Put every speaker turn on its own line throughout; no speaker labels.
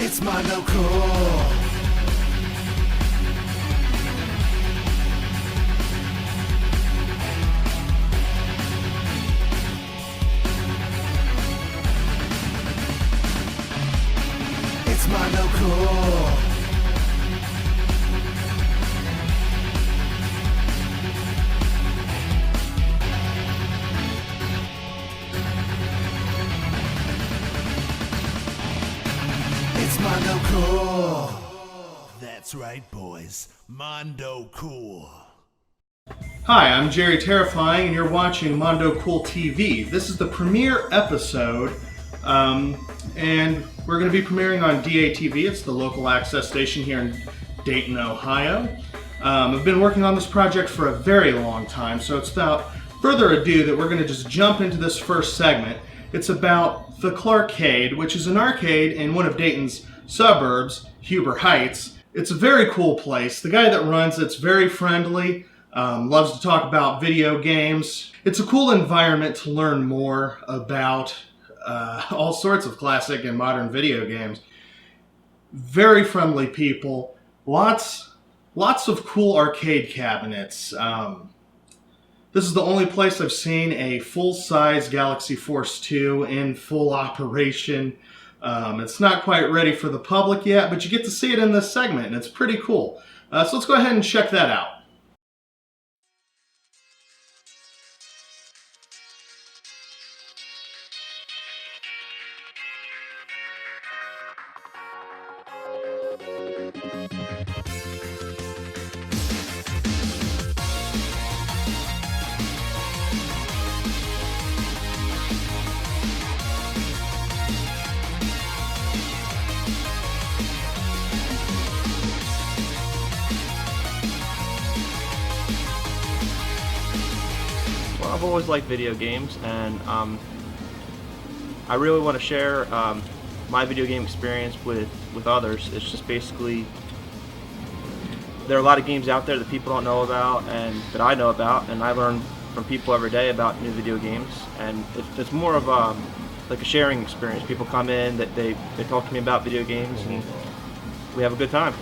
It's Mondo Cool. It's Mondo Cool. It's Mondo Cool. That's right, boys. Mondo Cool.
Hi, I'm Jerry Terrifying, and you're watching Mondo Cool TV. This is the premiere episode, and we're going to be premiering on DATV. It's the local access station here in Dayton, Ohio. I've been working on this project for a very long time, so it's without further ado that we're going to just jump into this first segment. It's about the Calrkade, which is an arcade in one of Dayton's suburbs, Huber Heights. It's a very cool place. The guy that runs it's very friendly, loves to talk about video games. It's a cool environment to learn more about all sorts of classic and modern video games. Very friendly people, lots of cool arcade cabinets. This is the only place I've seen a full-size Galaxy Force 2 in full operation. It's not quite ready for the public yet, but you get to see it in this segment, and it's pretty cool. So let's go ahead and check that out.
Well, I've always liked video games, and I really want to share my video game experience with others. It's just basically, there are a lot of games out there that people don't know about and that I know about, and I learn from people every day about new video games, and it's more of like a sharing experience. People come in, that they talk to me about video games, and we have a good time.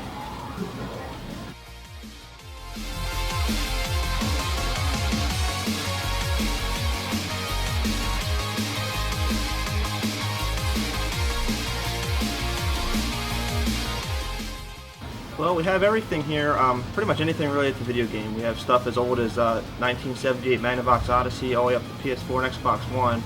Well, we have everything here, pretty much anything related to video game. We have stuff as old as 1978 Magnavox Odyssey, all the way up to PS4 and Xbox One.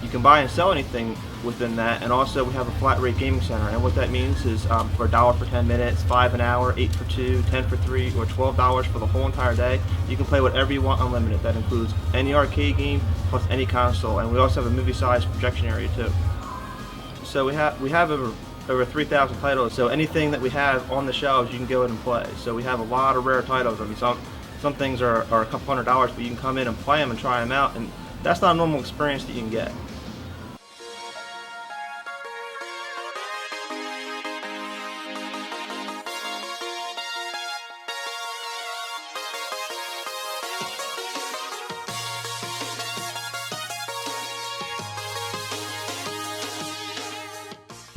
You can buy and sell anything within that, and also we have a flat rate gaming center, and what that means is for $1 for 10 minutes, $5 an hour, 8 for 2, 10 for 3, or $12 for the whole entire day, you can play whatever you want unlimited. That includes any arcade game plus any console, and we also have a movie-sized projection area too. So we have over 3,000 titles, so anything that we have on the shelves you can go in and play. So we have a lot of rare titles. I mean, some things are a couple $100, but you can come in and play them and try them out, and that's not a normal experience that you can get.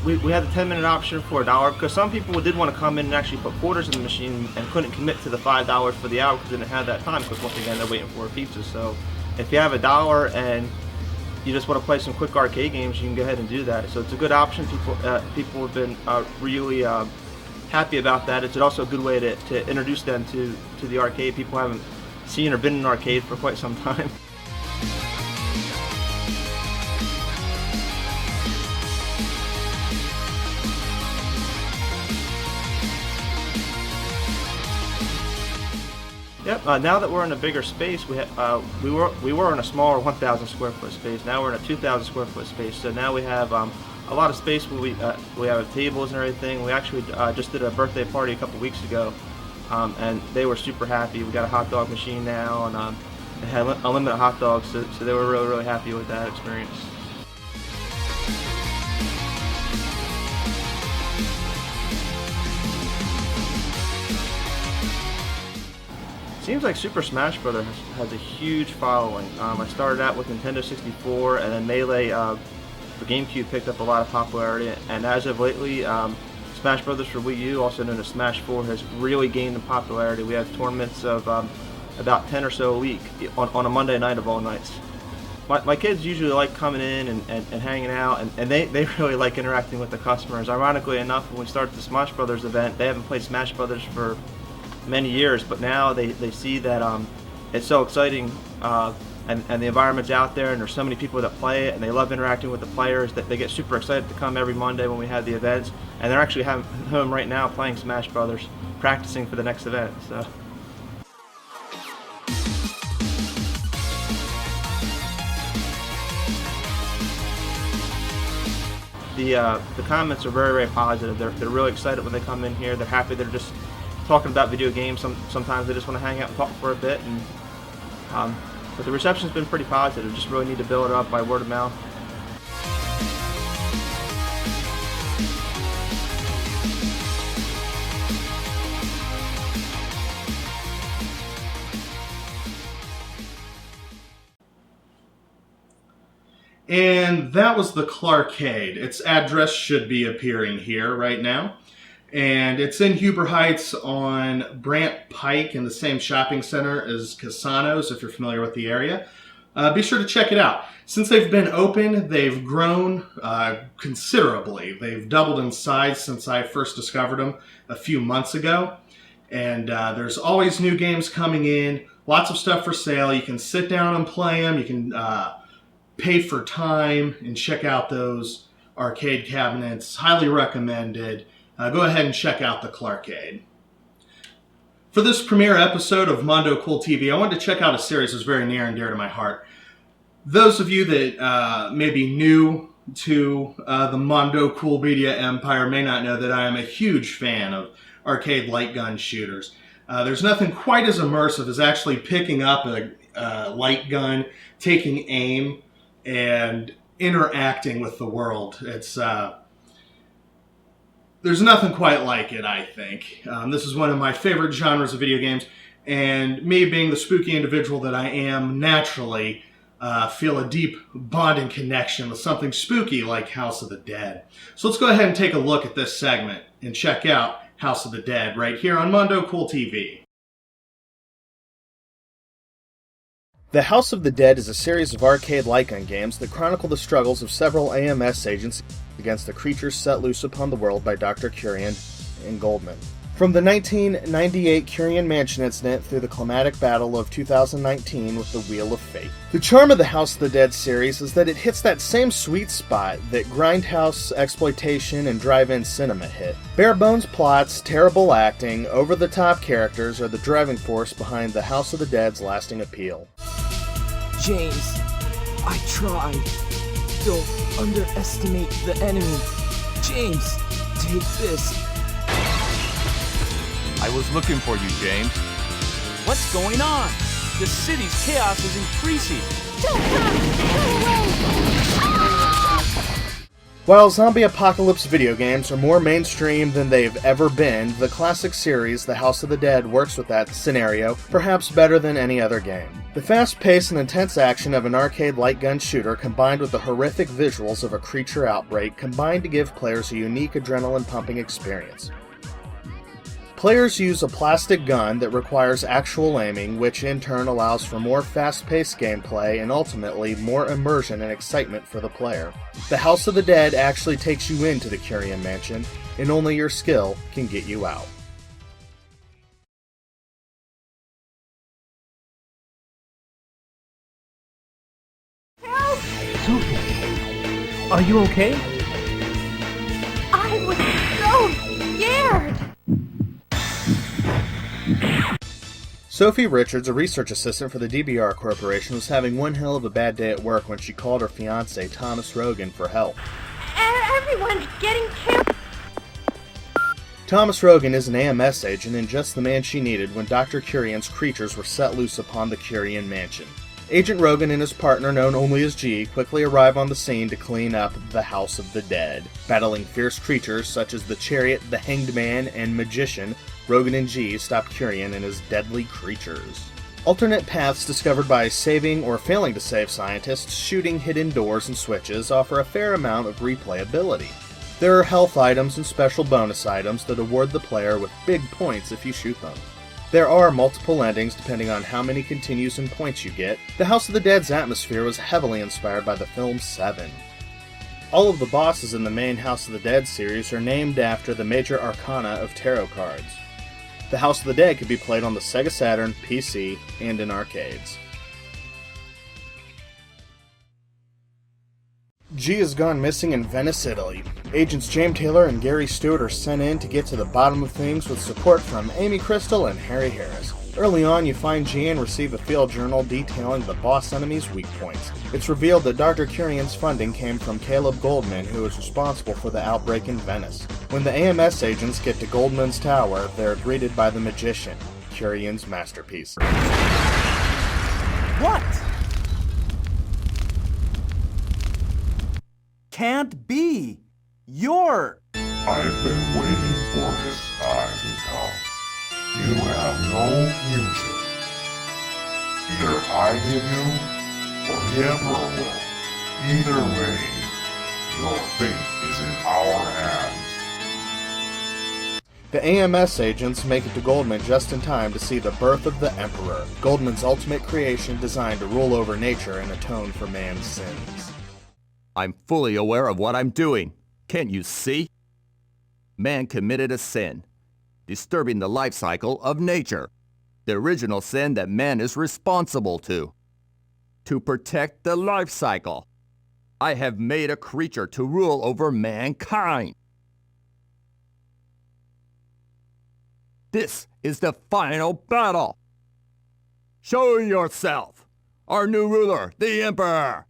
We had the 10-minute option for $1 because some people did want to come in and actually put quarters in the machine and couldn't commit to the $5 for the hour because they didn't have that time, because once again they're waiting for a pizza. So if you have $1 and you just want to play some quick arcade games, you can go ahead and do that. So it's a good option. People have been really happy about that. It's also a good way to introduce them to the arcade. People haven't seen or been in an arcade for quite some time. Yep. Now that we're in a bigger space, we were in a smaller 1,000 square foot space. Now we're in a 2,000 square foot space. So now we have a lot of space where we have tables and everything. We actually just did a birthday party a couple weeks ago, and they were super happy. We got a hot dog machine now, and it had unlimited hot dogs. So they were really happy with that experience. Seems like Super Smash Bros. Has a huge following. I started out with Nintendo 64, and then Melee the GameCube picked up a lot of popularity, and as of lately, Smash Brothers for Wii U, also known as Smash 4, has really gained in popularity. We have tournaments of about 10 or so a week on a Monday night of all nights. My kids usually like coming in and hanging out, and they really like interacting with the customers. Ironically enough, when we started the Smash Brothers event, they haven't played Smash Brothers for many years, but now they see that it's so exciting, and the environment's out there, and there's so many people that play it, and they love interacting with the players, that they get super excited to come every Monday when we have the events, and they're actually home right now playing Smash Brothers, practicing for the next event. So. The comments are very, very positive. They're really excited when they come in here. They're happy. They're just talking about video games. Sometimes they just want to hang out and talk for a bit. But the reception's been pretty positive. Just really need to build it up by word of mouth.
And that was the Calrkade. Its address should be appearing here right now. And it's in Huber Heights on Brant Pike in the same shopping center as Casano's, if you're familiar with the area. Be sure to check it out. Since they've been open, they've grown considerably. They've doubled in size since I first discovered them a few months ago. And there's always new games coming in, lots of stuff for sale. You can sit down and play them. You can pay for time and check out those arcade cabinets. Highly recommended. Go ahead and check out the Calrkade. For this premiere episode of Mondo Cool TV, I wanted to check out a series that's very near and dear to my heart. Those of you that may be new to the Mondo Cool Media empire may not know that I am a huge fan of arcade light gun shooters. There's nothing quite as immersive as actually picking up a light gun, taking aim, and interacting with the world. There's nothing quite like it, I think. This is one of my favorite genres of video games, and me being the spooky individual that I am, naturally feel a deep bonding connection with something spooky like House of the Dead. So let's go ahead and take a look at this segment and check out House of the Dead right here on Mondo Cool TV.
The House of the Dead is a series of arcade light gun games that chronicle the struggles of several AMS agents against the creatures set loose upon the world by Dr. Kurian and Goldman. From the 1998 Kurian Mansion incident through the climatic battle of 2019 with the Wheel of Fate. The charm of the House of the Dead series is that it hits that same sweet spot that grindhouse exploitation and drive-in cinema hit. Bare-bones plots, terrible acting, over-the-top characters are the driving force behind the House of the Dead's lasting appeal.
James, I tried. Don't underestimate the enemy. James, take this.
I was looking for you, James.
What's going on? The city's chaos is increasing.
Don't run! Go away!
While zombie apocalypse video games are more mainstream than they've ever been, the classic series, The House of the Dead, works with that scenario perhaps better than any other game. The fast-paced and intense action of an arcade light gun shooter combined with the horrific visuals of a creature outbreak combine to give players a unique adrenaline-pumping experience. Players use a plastic gun that requires actual aiming, which in turn allows for more fast-paced gameplay and ultimately more immersion and excitement for the player. The House of the Dead actually takes you into the Kurian Mansion, and only your skill can get you out.
Help!
Sophie, are you okay?
I was so scared!
Sophie Richards, a research assistant for the DBR Corporation, was having one hell of a bad day at work when she called her fiancé, Thomas Rogan, for help.
Everyone's getting killed!
Thomas Rogan is an AMS agent and just the man she needed when Dr. Kurian's creatures were set loose upon the Kurian Mansion. Agent Rogan and his partner, known only as G, quickly arrive on the scene to clean up the House of the Dead. Battling fierce creatures such as the Chariot, the Hanged Man, and Magician, Rogan and G stop Kurian and his deadly creatures. Alternate paths discovered by saving or failing to save scientists shooting hidden doors and switches offer a fair amount of replayability. There are health items and special bonus items that award the player with big points if you shoot them. There are multiple endings depending on how many continues and points you get. The House of the Dead's atmosphere was heavily inspired by the film Seven. All of the bosses in the main House of the Dead series are named after the major arcana of tarot cards. The House of the Dead could be played on the Sega Saturn, PC, and in arcades. G has gone missing in Venice, Italy. Agents James Taylor and Gary Stewart are sent in to get to the bottom of things with support from Amy Crystal and Harry Harris. Early on, you find G and receive a field journal detailing the boss enemy's weak points. It's revealed that Dr. Curian's funding came from Caleb Goldman, who was responsible for the outbreak in Venice. When the AMS agents get to Goldman's tower, they're greeted by the magician, Curian's masterpiece.
What? Can't be. You're...
I've been waiting for this time to come. You have no future. Either I give you, or the Emperor will. Either way, your fate is in our hands.
The AMS agents make it to Goldman just in time to see the birth of the Emperor, Goldman's ultimate creation designed to rule over nature and atone for man's sins.
I'm fully aware of what I'm doing. Can't you see? Man committed a sin, disturbing the life cycle of nature, the original sin that man is responsible to. To protect the life cycle, I have made a creature to rule over mankind. This is the final battle. Show yourself, our new ruler, the Emperor.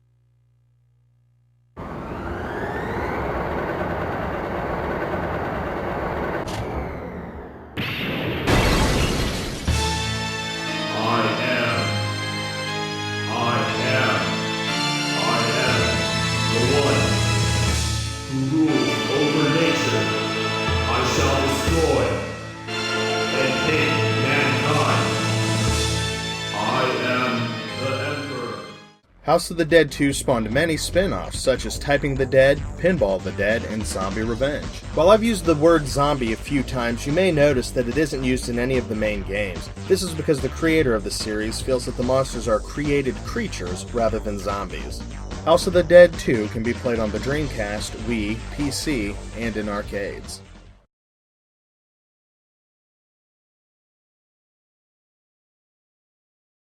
House of the Dead 2 spawned many spin-offs, such as Typing the Dead, Pinball the Dead, and Zombie Revenge. While I've used the word zombie a few times, you may notice that it isn't used in any of the main games. This is because the creator of the series feels that the monsters are created creatures rather than zombies. House of the Dead 2 can be played on the Dreamcast, Wii, PC, and in arcades.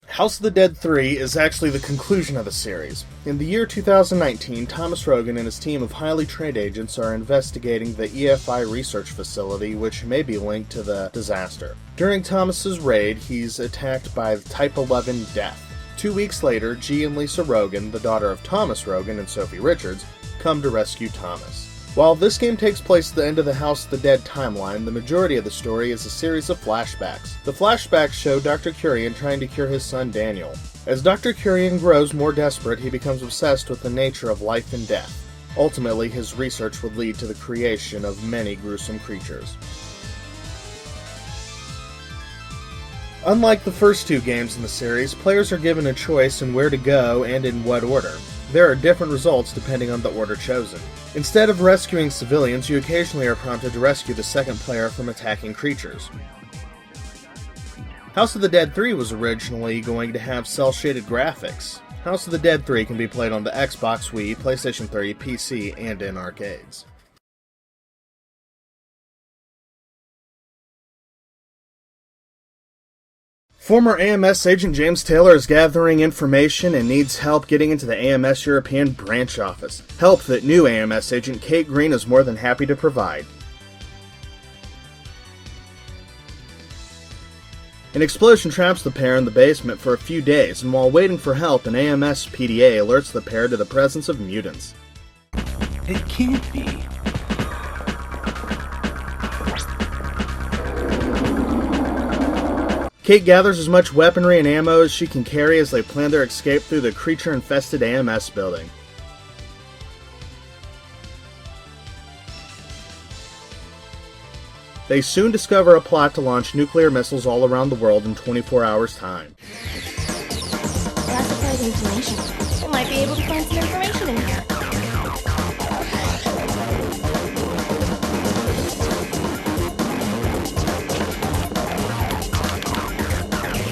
House of the Dead 3 is actually the conclusion of the series. In the year 2019, Thomas Rogan and his team of highly trained agents are investigating the EFI research facility, which may be linked to the disaster. During Thomas's raid, he's attacked by Type 11 Death. 2 weeks later, G and Lisa Rogan, the daughter of Thomas Rogan and Sophie Richards, come to rescue Thomas. While this game takes place at the end of the House of the Dead timeline, the majority of the story is a series of flashbacks. The flashbacks show Dr. Curian trying to cure his son Daniel. As Dr. Curian grows more desperate, he becomes obsessed with the nature of life and death. Ultimately, his research would lead to the creation of many gruesome creatures. Unlike the first two games in the series, players are given a choice in where to go and in what order. There are different results depending on the order chosen. Instead of rescuing civilians, you occasionally are prompted to rescue the second player from attacking creatures. House of the Dead 3 was originally going to have cel-shaded graphics. House of the Dead 3 can be played on the Xbox, Wii, PlayStation 3, PC, and in arcades. Former AMS agent James Taylor is gathering information and needs help getting into the AMS European branch office. Help that new AMS agent Kate Green is more than happy to provide. An explosion traps the pair in the basement for a few days, and while waiting for help, an AMS PDA alerts the pair to the presence of mutants.
It can't be.
Kate gathers as much weaponry and ammo as she can carry as they plan their escape through the creature-infested AMS building. They soon discover a plot to launch nuclear missiles all around the world in 24 hours' time.
of information. We might be able to find some information in here.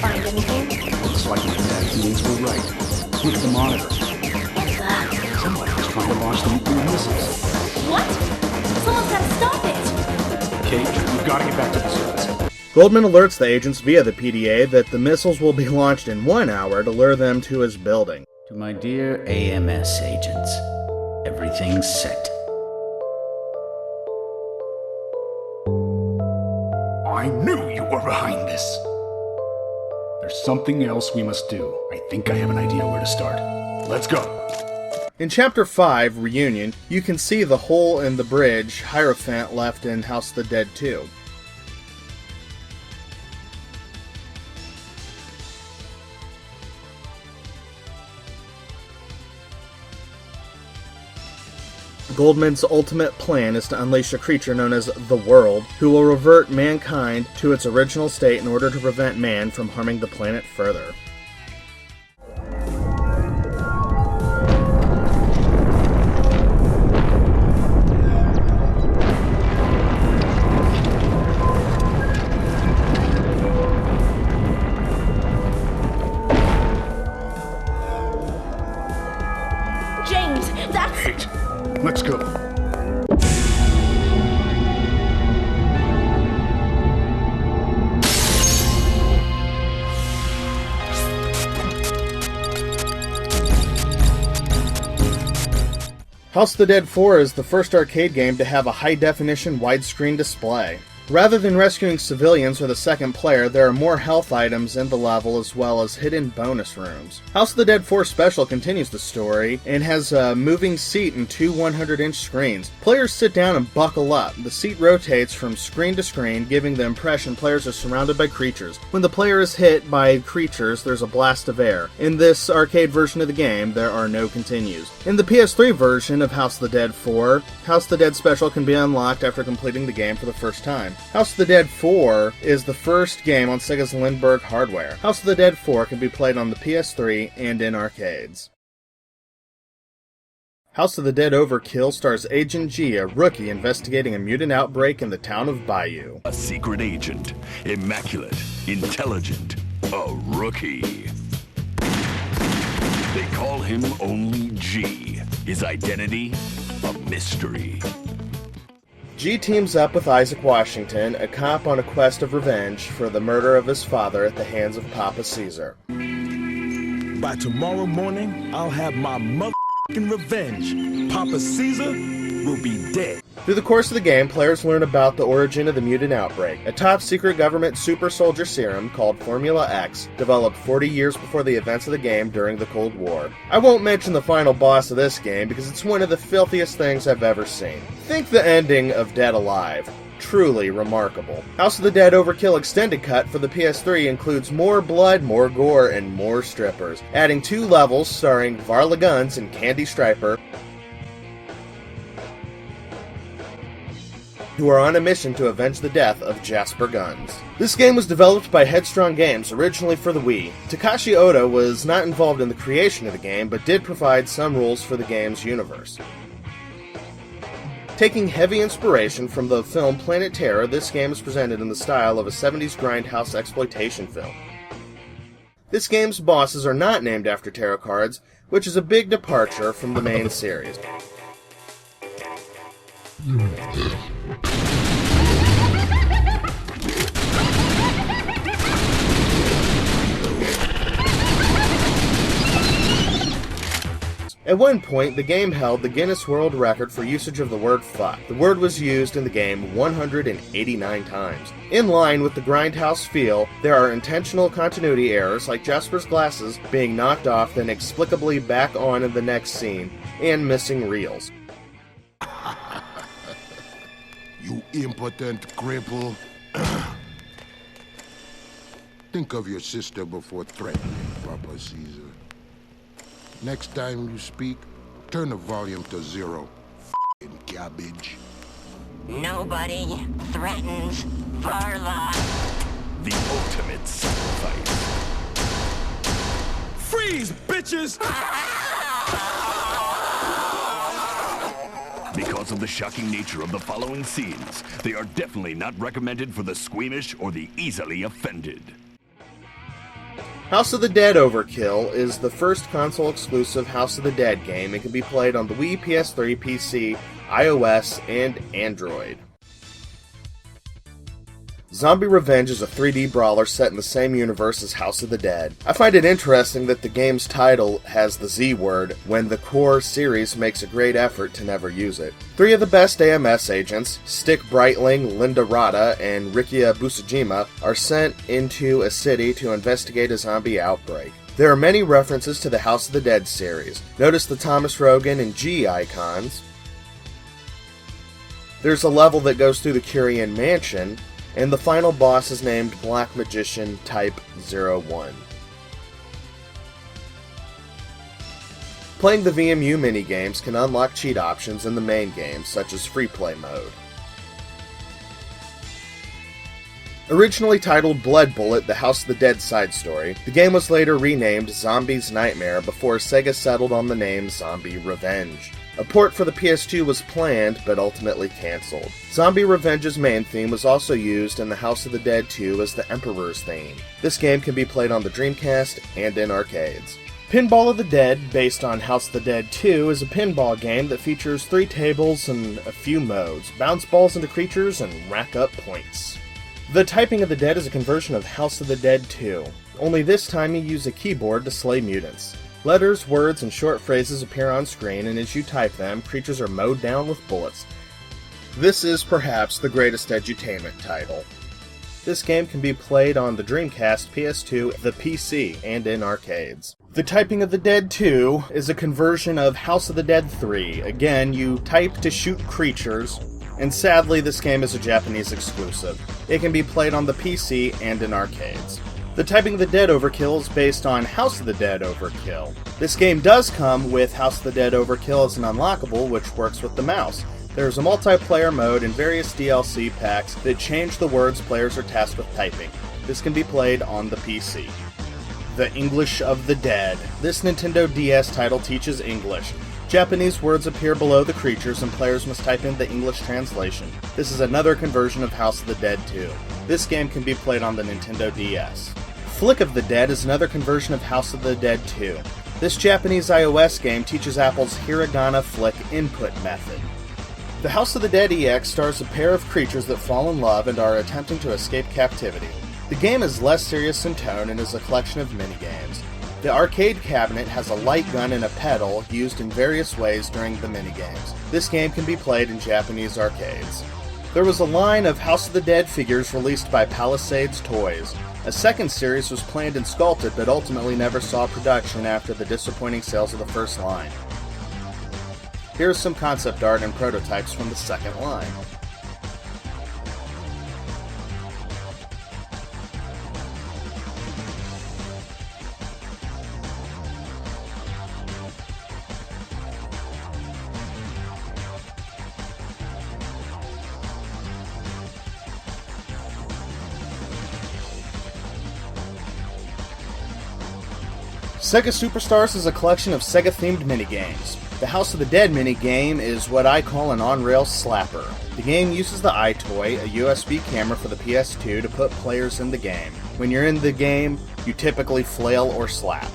Find anything?
Looks like my bad feelings were right. Look at the monitor.
What's that?
Somebody's trying to launch the nuclear missiles.
What? Someone's got to stop it!
Cage, we've got to get back to the surface.
Goldman alerts the agents via the PDA that the missiles will be launched in 1 hour to lure them to his building.
To my dear AMS agents, everything's set.
I knew you were behind this. There's something else we must do. I think I have an idea where to start. Let's go.
In Chapter 5, Reunion, you can see the hole in the bridge Hierophant left in House of the Dead 2. Goldman's ultimate plan is to unleash a creature known as the World, who will revert mankind to its original state in order to prevent man from harming the planet further.
James, that's...
Kate, let's go.
House of the Dead 4 is the first arcade game to have a high-definition widescreen display. Rather than rescuing civilians or the second player, there are more health items in the level as well as hidden bonus rooms. House of the Dead 4 Special continues the story and has a moving seat and two 100-inch screens. Players sit down and buckle up. The seat rotates from screen to screen, giving the impression players are surrounded by creatures. When the player is hit by creatures, there's a blast of air. In this arcade version of the game, there are no continues. In the PS3 version of House of the Dead 4, House of the Dead Special can be unlocked after completing the game for the first time. House of the Dead 4 is the first game on Sega's Lindbergh hardware. House of the Dead 4 can be played on the PS3 and in arcades. House of the Dead Overkill stars Agent G, a rookie investigating a mutant outbreak in the town of Bayou.
A secret agent, immaculate, intelligent, a rookie. They call him only G. His identity, a mystery.
G teams up with Isaac Washington, a cop on a quest of revenge for the murder of his father at the hands of Papa Caesar.
By tomorrow morning, I'll have my motherfucking revenge. Papa Caesar will be dead.
Through the course of the game, players learn about the origin of the mutant outbreak, a top-secret government super soldier serum called Formula X, developed 40 years before the events of the game during the Cold War. I won't mention the final boss of this game because it's one of the filthiest things I've ever seen. Think the ending of Dead Alive. Truly remarkable. House of the Dead Overkill Extended Cut for the PS3 includes more blood, more gore, and more strippers, adding 2 levels starring Varla Guns and Candy Striper, who are on a mission to avenge the death of Jasper Guns. This game was developed by Headstrong Games, originally for the Wii. Takashi Oda was not involved in the creation of the game, but did provide some rules for the game's universe. Taking heavy inspiration from the film Planet Terror, this game is presented in the style of a 70s grindhouse exploitation film. This game's bosses are not named after tarot cards, which is a big departure from the main series. At one point, the game held the Guinness World Record for usage of the word fuck. The word was used in the game 189 times. In line with the grindhouse feel, there are intentional continuity errors like Jasper's glasses being knocked off then inexplicably back on in the next scene, and missing reels.
You impotent cripple. Think of your sister before threatening Papa Caesar. Next time you speak, turn the volume to 0. F***ing cabbage.
Nobody threatens Varla.
The ultimate sacrifice.
Freeze, bitch! bitches!
Because of the shocking nature of the following scenes, they are definitely not recommended for the squeamish or the easily offended.
House of the Dead Overkill is the first console-exclusive House of the Dead game and can be played on the Wii, PS3, PC, iOS, and Android. Zombie Revenge is a 3D brawler set in the same universe as House of the Dead. I find it interesting that the game's title has the Z word, when the core series makes a great effort to never use it. 3 of the best AMS agents, Stick Brightling, Linda Rada, and Rikia Busujima, are sent into a city to investigate a zombie outbreak. There are many references to the House of the Dead series. Notice the Thomas Rogan and G icons. There's a level that goes through the Curian Mansion, and the final boss is named Black Magician Type 01. Playing the VMU minigames can unlock cheat options in the main game, such as free play mode. Originally titled Blood Bullet, the House of the Dead side story, the game was later renamed Zombie's Nightmare before Sega settled on the name Zombie Revenge. A port for the PS2 was planned, but ultimately cancelled. Zombie Revenge's main theme was also used in the House of the Dead 2 as the Emperor's theme. This game can be played on the Dreamcast and in arcades. Pinball of the Dead, based on House of the Dead 2, is a pinball game that features 3 tables and a few modes. Bounce balls into creatures and rack up points. The Typing of the Dead is a conversion of House of the Dead 2, only this time you use a keyboard to slay mutants. Letters, words, and short phrases appear on screen, and as you type them, creatures are mowed down with bullets. This is perhaps the greatest edutainment title. This game can be played on the Dreamcast, PS2, the PC, and in arcades. The Typing of the Dead 2 is a conversion of House of the Dead 3. Again, you type to shoot creatures, and sadly this game is a Japanese exclusive. It can be played on the PC and in arcades. The Typing of the Dead Overkill is based on House of the Dead Overkill. This game does come with House of the Dead Overkill as an unlockable, which works with the mouse. There's a multiplayer mode and various DLC packs that change the words players are tasked with typing. This can be played on the PC. The English of the Dead. This Nintendo DS title teaches English. Japanese words appear below the creatures and players must type in the English translation. This is another conversion of House of the Dead 2. This game can be played on the Nintendo DS. Flick of the Dead is another conversion of House of the Dead 2. This Japanese iOS game teaches Apple's Hiragana Flick input method. The House of the Dead EX stars a pair of creatures that fall in love and are attempting to escape captivity. The game is less serious in tone and is a collection of minigames. The arcade cabinet has a light gun and a pedal used in various ways during the minigames. This game can be played in Japanese arcades. There was a line of House of the Dead figures released by Palisades Toys. A second series was planned and sculpted, but ultimately never saw production after the disappointing sales of the first line. Here's some concept art and prototypes from the second line. Sega Superstars is a collection of Sega-themed minigames. The House of the Dead minigame is what I call an on-rails slapper. The game uses the iToy, a USB camera for the PS2, to put players in the game. When you're in the game, you typically flail or slap.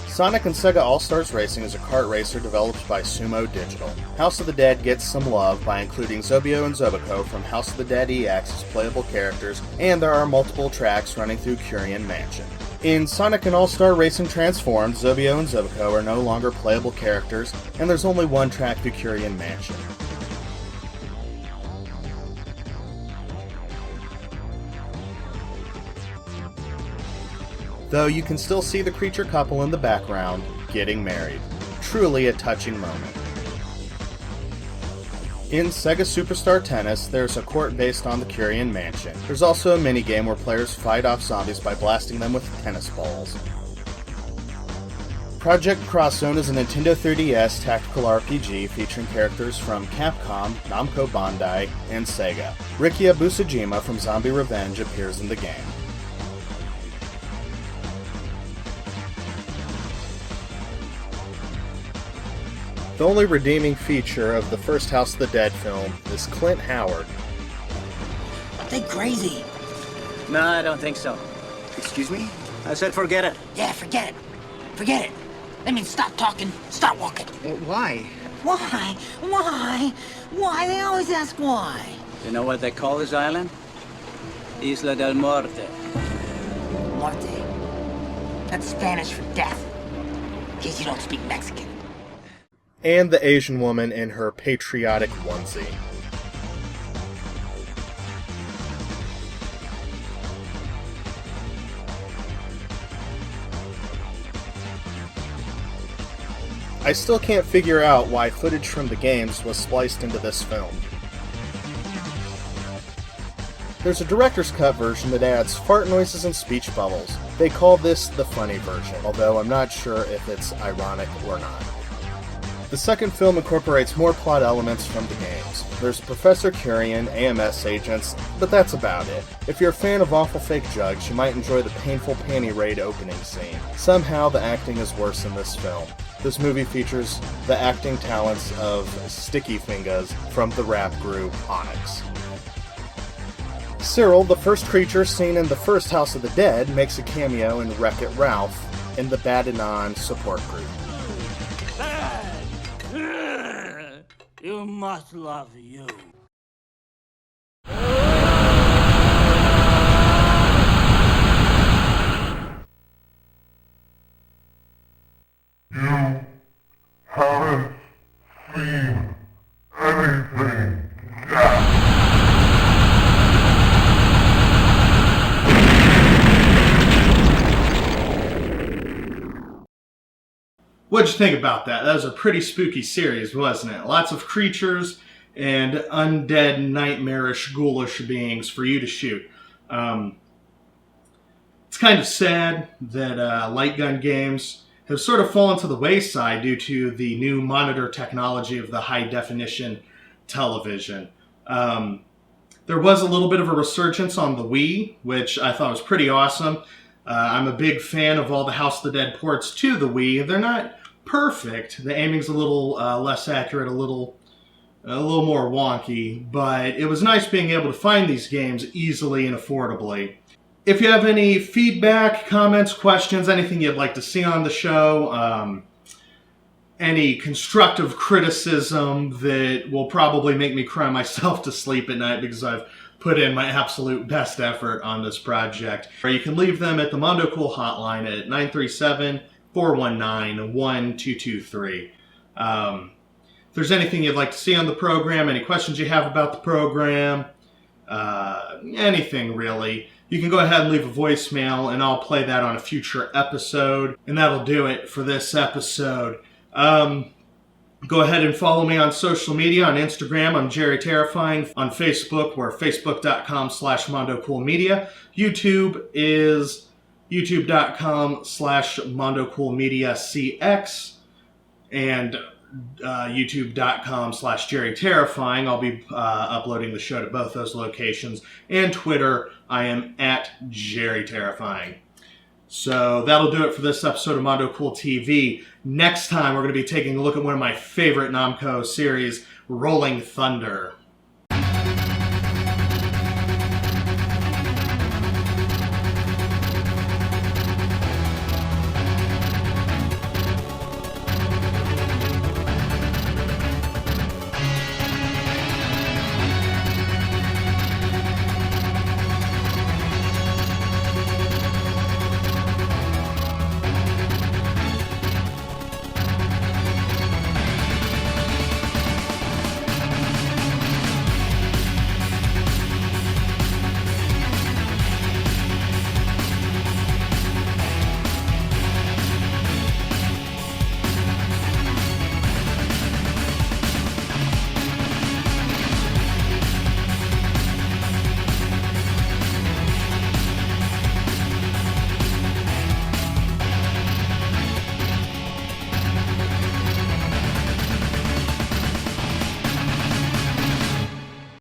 Sonic and Sega All-Stars Racing is a kart racer developed by Sumo Digital. House of the Dead gets some love by including Zobio and Zobiko from House of the Dead EX as playable characters, and there are multiple tracks running through Curian Mansion. In Sonic and All-Star Racing Transformed, Zobio and Zobiko are no longer playable characters, and there's only one track through Curian Mansion. Though you can still see the creature couple in the background, getting married. Truly a touching moment. In Sega Superstar Tennis, there's a court based on the Curian Mansion. There's also a minigame where players fight off zombies by blasting them with tennis balls. Project Cross Zone is a Nintendo 3DS tactical RPG featuring characters from Capcom, Namco Bandai, and Sega. Rikia Busujima from Zombie Revenge appears in the game. The only redeeming feature of the first House of the Dead film is Clint Howard.
Are they crazy?
No, I don't think so.
Excuse me?
I said forget it.
Yeah, forget it. Forget it. I mean, stop talking, start walking.
Why?
Why? Why? Why? They always ask why.
You know what they call this island? Isla del Muerte.
Muerte. That's Spanish for death. In case you don't speak Mexican.
And the Asian woman in her patriotic onesie. I still can't figure out why footage from the games was spliced into this film. There's a director's cut version that adds fart noises and speech bubbles. They call this the funny version, although I'm not sure if it's ironic or not. The second film incorporates more plot elements from the games. There's Professor Curian, AMS agents, but that's about it. If you're a fan of awful fake jugs, you might enjoy the painful panty raid opening scene. Somehow the acting is worse in this film. This movie features the acting talents of Sticky Fingers from the rap group Onyx. Cyril, the first creature seen in the first House of the Dead, makes a cameo in Wreck-It Ralph in the Badanon support group.
You must love you.
You haven't seen anything yet.
What'd you think about that? That was a pretty spooky series, wasn't it? Lots of creatures and undead, nightmarish, ghoulish beings for you to shoot. It's kind of sad that light gun games have sort of fallen to the wayside due to the new monitor technology of the high-definition television. There was a little bit of a resurgence on the Wii, which I thought was pretty awesome. I'm a big fan of all the House of the Dead ports to the Wii. They're not perfect. The aiming's a little less accurate, a little more wonky, but it was nice being able to find these games easily and affordably. If you have any feedback, comments, questions, anything you'd like to see on the show, any constructive criticism that will probably make me cry myself to sleep at night because I've put in my absolute best effort on this project, or you can leave them at the Mondo Cool hotline at 937-419-1223. If there's anything you'd like to see on the program, any questions you have about the program, anything really, you can go ahead and leave a voicemail and I'll play that on a future episode. And that'll do it for this episode. Go ahead and follow me on social media. On Instagram, I'm Jerry Terrifying. On Facebook, we're facebook.com/MondoCoolMedia. YouTube is youtube.com/MondoCoolMediaCX. And youtube.com/Jerry Terrifying. I'll be uploading the show to both those locations. And Twitter, I am at Jerry Terrifying. So that'll do it for this episode of Mondo Cool TV. Next time, we're going to be taking a look at one of my favorite Namco series, Rolling Thunder.